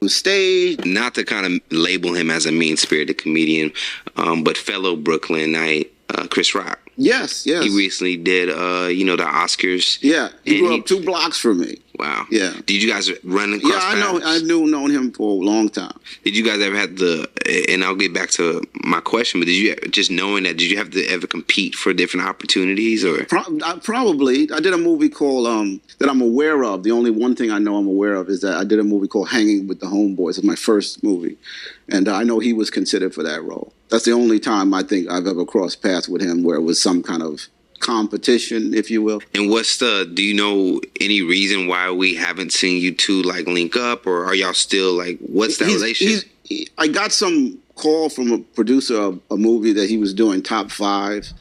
was staged. Not to kind of label him as a mean-spirited comedian, but fellow Brooklynite Chris Rock. Yes. He recently did, the Oscars. Yeah, he grew up 2 blocks from me. Wow. Yeah. Did you guys run across paths? I known him for a long time. Did you guys ever have and I'll get back to my question, but did you have to ever compete for different opportunities? Or Probably. I did a movie called, that I'm aware of. The only one thing I know I'm aware of is that I did a movie called Hanging with the Homeboys. It's my first movie. And I know he was considered for that role. That's the only time I think I've ever crossed paths with him where it was some kind of competition, if you will. And do you know any reason why we haven't seen you two like link up, or are y'all still like, what's that relationship? I got some call from a producer of a movie that he was doing top 5,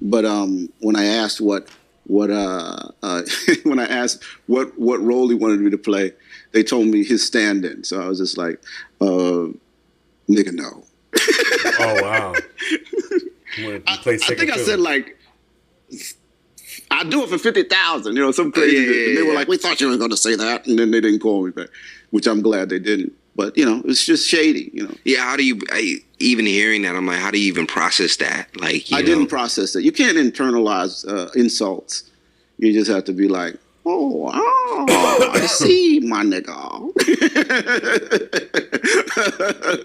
but when I asked what when I asked what role he wanted me to play, they told me his stand-in. So I was just like, nigga, no. Oh wow. I think I said like, I do it for 50,000, some crazy. Yeah. And they were like, we thought you were going to say that, and then they didn't call me back, which I'm glad they didn't. But it's just shady, Yeah, how do you? Even hearing that, I'm like, how do you even process that? Like, I didn't process it. You can't internalize insults. You just have to be like, oh, I see, my nigga.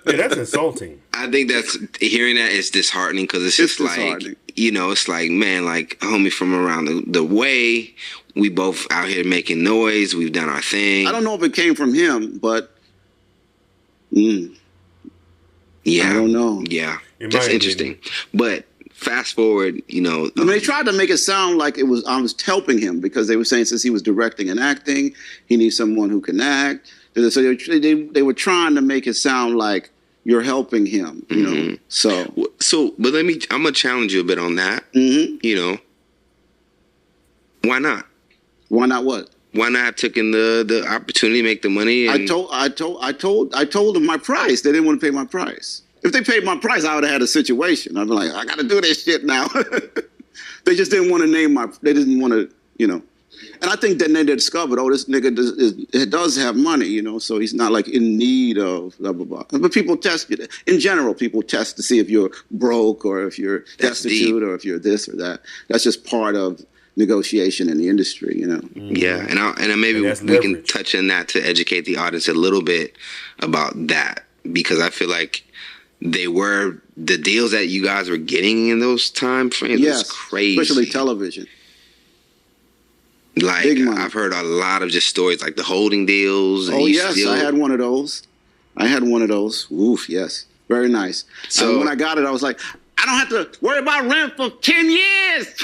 Yeah, that's insulting. I think hearing that is disheartening, because it's just like, it's like, man, like, homie from around the way, we both out here making noise, we've done our thing. I don't know if it came from him, but yeah, I don't know. Yeah, that's interesting. But fast forward, they tried to make it sound like I was helping him, because they were saying since he was directing and acting, he needs someone who can act. So they were trying to make it sound like you're helping him, Mm-hmm. But I'm gonna challenge you a bit on that. Mm-hmm. Why not? Why not what? Why not have taken the opportunity to make the money? I told them my price. They didn't want to pay my price. If they paid my price, I would have had a situation. I'd be like, I got to do this shit now. They just didn't want to they didn't want to, And I think then they discovered, this nigga does have money, so he's not like in need of blah, blah, blah. But people test you. In general, people test to see if you're broke or if you're destitute or if you're this or that. That's just part of negotiation in the industry, Yeah, and maybe we can touch on that to educate the audience a little bit about that, because I feel like the deals that you guys were getting in those time frames was crazy. Especially television. Like, I've heard a lot of just stories like the holding deals. Oh, yes, I had one of those. Oof, yes. Very nice. So when I got it, I was like, I don't have to worry about rent for 10 years.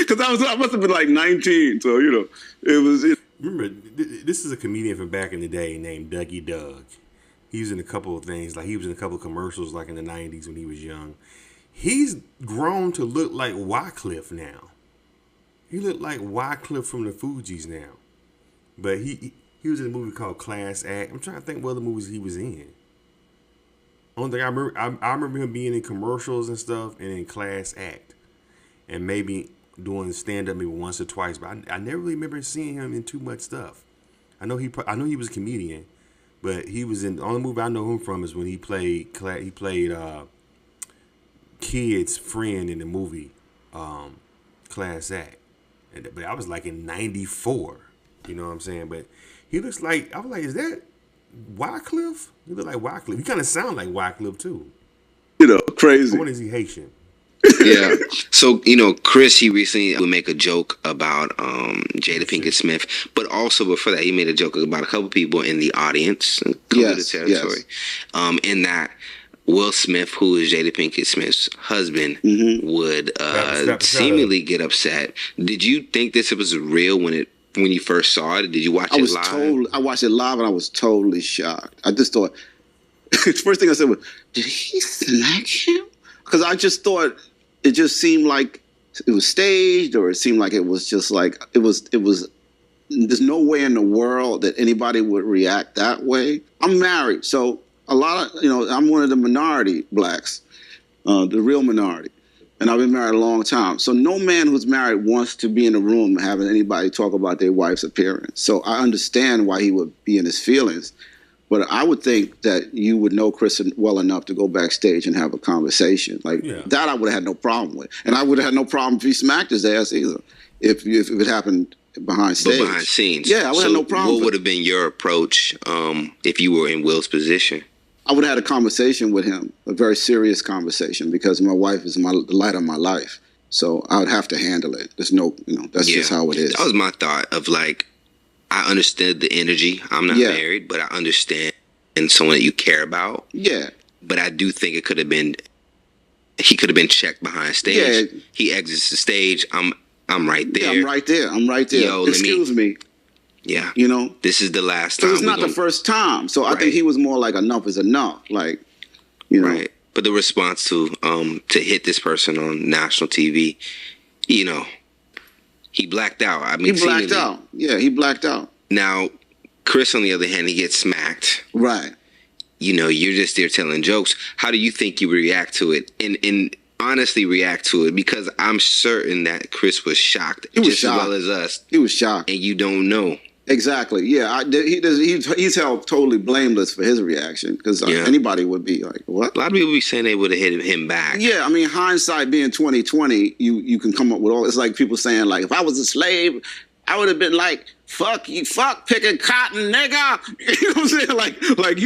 Because I must have been like 19. So, it was... Remember, this is a comedian from back in the day named Dougie Doug. He was in a couple of things. Like, he was in a couple of commercials like in the 90s when he was young. He's grown to look like Wycliffe now. He looked like Wycliffe from the Fugees now. But he was in a movie called Class Act. I'm trying to think what other movies he was in. Only thing I remember him being in commercials and stuff, and in Class Act, and maybe doing stand up maybe once or twice. But I never really remember seeing him in too much stuff. I know he was a comedian, but he was in the only movie I know him from is when he played Kid's friend in the movie Class Act. But I was like in '94, you know what I'm saying? But he looks like, I was like, is that Wycliffe? He look like Wycliffe. He kind of sound like Wycliffe too. Crazy. When is he Haitian? Yeah. So, Chris, he recently would make a joke about Jada Pinkett Smith, but also before that, he made a joke about a couple people in the audience, the territory, in that Will Smith, who is Jada Pinkett Smith's husband, would seemingly get upset. Did you think this was real when you first saw it? Did you watch it live? I watched it live and I was totally shocked. I just thought, the first thing I said was, did he smack him? Because I just thought it just seemed like it was staged, or it seemed like it was just like, it was, there's no way in the world that anybody would react that way. I'm married, so a lot of, I'm one of the minority blacks, the real minority. And I've been married a long time. So no man who's married wants to be in a room having anybody talk about their wife's appearance. So I understand why he would be in his feelings. But I would think that you would know Chris well enough to go backstage and have a conversation. Like that I would have had no problem with. And I would have had no problem if he smacked his ass either. If it happened behind stage. But behind scenes. Yeah, I would have no problem. What would have been your approach if you were in Will's position? I would have had a conversation with him, a very serious conversation, because my wife is the light of my life. So I would have to handle it. There's no, that's just how it is. That was my thought of like, I understood the energy. I'm not married, but I understand someone that you care about. Yeah. But I do think he could have been checked behind stage. Yeah. He exits the stage. I'm right there. Yeah, I'm right there. Yo, excuse me. Yeah. This is the last time. It's not the first time. So I think he was more like enough is enough. Like, Right. But the response to hit this person on national TV, he blacked out. I mean, he blacked out. Yeah, he blacked out. Now, Chris, on the other hand, he gets smacked. Right. You're just there telling jokes. How do you think you would react to it? And honestly react to it? Because I'm certain that Chris was shocked. He was just shocked. As well as us. He was shocked. And you don't know. Exactly. Yeah, he's held totally blameless for his reaction, because anybody would be like, "What?" A lot of people be saying they would have hit him back. Yeah, I mean, hindsight being 20/20, you can come up with all. It's like people saying, like, if I was a slave, I would have been like, "Fuck you, fuck picking cotton, nigga." You know what I'm saying? Like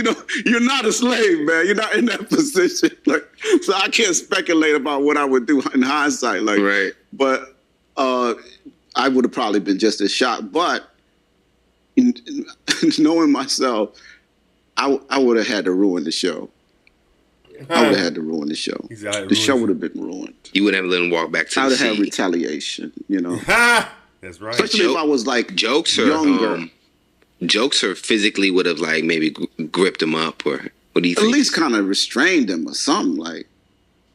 you're not a slave, man. You're not in that position. Like, so I can't speculate about what I would do in hindsight. Like, right. But I would have probably been just as shocked, but. Knowing myself, I would have had to ruin the show. I would have had to ruin the show. The show would have been ruined. You would have let him walk back to the seat. I would have had retaliation, That's right. Especially if I was like jokes younger. Jokes or physically would have like maybe gripped him up, or what do you think? At least kind of restrained him or something, like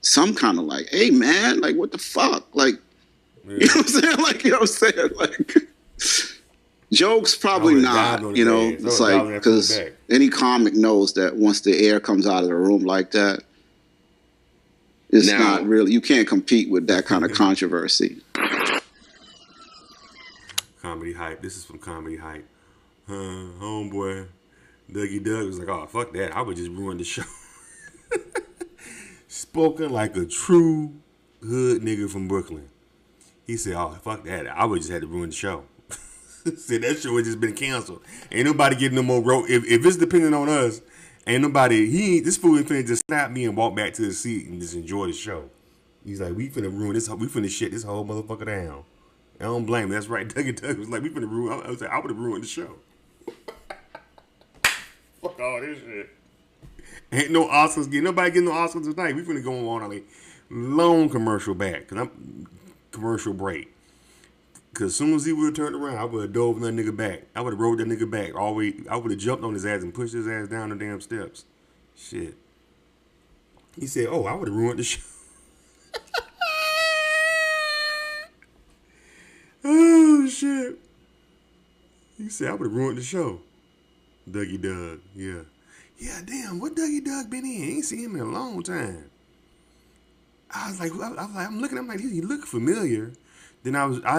some kind of like, hey man, like what the fuck? Like, you know what I'm saying? Like, you know what I'm saying? Like, jokes probably not, it's like, because any comic knows that once the air comes out of the room like that, it's not really, you can't compete with that kind of controversy. Comedy Hype. This is from Comedy Hype. Homeboy, Dougie Doug was like, oh, fuck that. I would just ruin the show. Spoken like a true hood nigga from Brooklyn. He said, oh, fuck that. I would just have to ruin the show. Said that show had just been canceled. Ain't nobody getting no more rope. If it's depending on us, ain't nobody. This fool ain't finna just snap me and walk back to the seat and just enjoy the show. He's like, we finna ruin this. We finna shit this whole motherfucker down. I don't blame him. That's right. Dougie Doug was like, we finna ruin. I was like, I would have ruined the show. Fuck all this shit. Ain't no Oscars. Nobody getting no Oscars tonight. We finna go on a long commercial back. Commercial break. Because as soon as he would have turned around, I would have dove that nigga back. I would have rode that nigga back. I would have jumped on his ass and pushed his ass down the damn steps. Shit. He said, oh, I would have ruined the show. Oh, shit. He said, I would have ruined the show. Dougie Doug, yeah. Yeah, damn, what Dougie Doug been in? I ain't seen him in a long time. I was like, I'm looking, I'm like, he look familiar. Then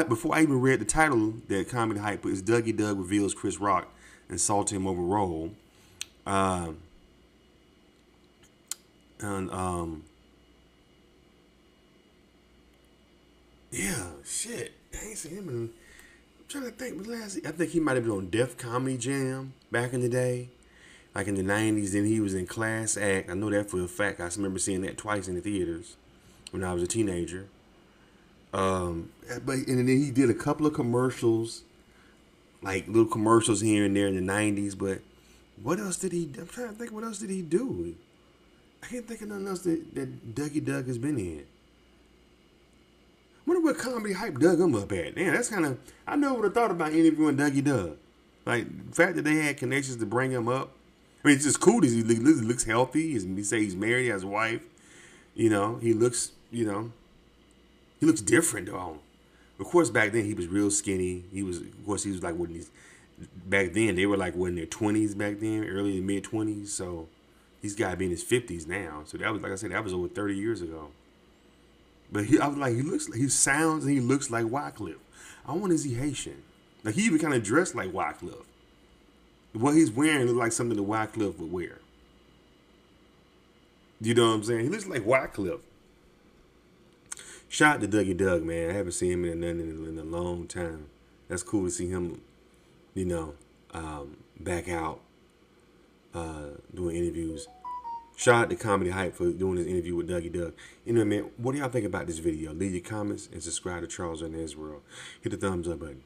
before I even read the title that Comedy Hype put, is Dougie Doug reveals Chris Rock insulted him over role. Yeah, shit. I ain't seen him in, I'm trying to think, I think he might have been on Def Comedy Jam back in the day. Like in the 90s, then he was in Class Act. I know that for a fact. I remember seeing that twice in the theaters when I was a teenager. But and then he did a couple of commercials, like little commercials here and there in the 90s. But what else did he? I'm trying to think. What else did he do? I can't think of nothing else that Dougie Doug has been in. Wonder what Comedy Hype dug him up at. Damn, that's kind of. I never would have thought about interviewing Dougie Doug. Like the fact that they had connections to bring him up. I mean, it's just cool that he looks healthy. He say he's married, he has a wife. He looks. He looks different though. Of course, back then he was real skinny. He was like what these. Back then they were like in their 20s back then, early to mid 20s. So he's got to be in his 50s now. So that was, like I said, that was over 30 years ago. But I was like, he sounds and he looks like Wycliffe. I wonder, is he Haitian? Like he even kind of dressed like Wycliffe. what he's wearing looks like something that Wycliffe would wear. You know what I'm saying? He looks like Wycliffe. Shout out to Dougie Doug, man. I haven't seen him in a long time. That's cool to see him, you know, back out doing interviews. Shout out to Comedy Hype for doing this interview with Dougie Doug. Anyway, man, what do y'all think about this video? Leave your comments and subscribe to Charles Arnes World. Hit the thumbs up button.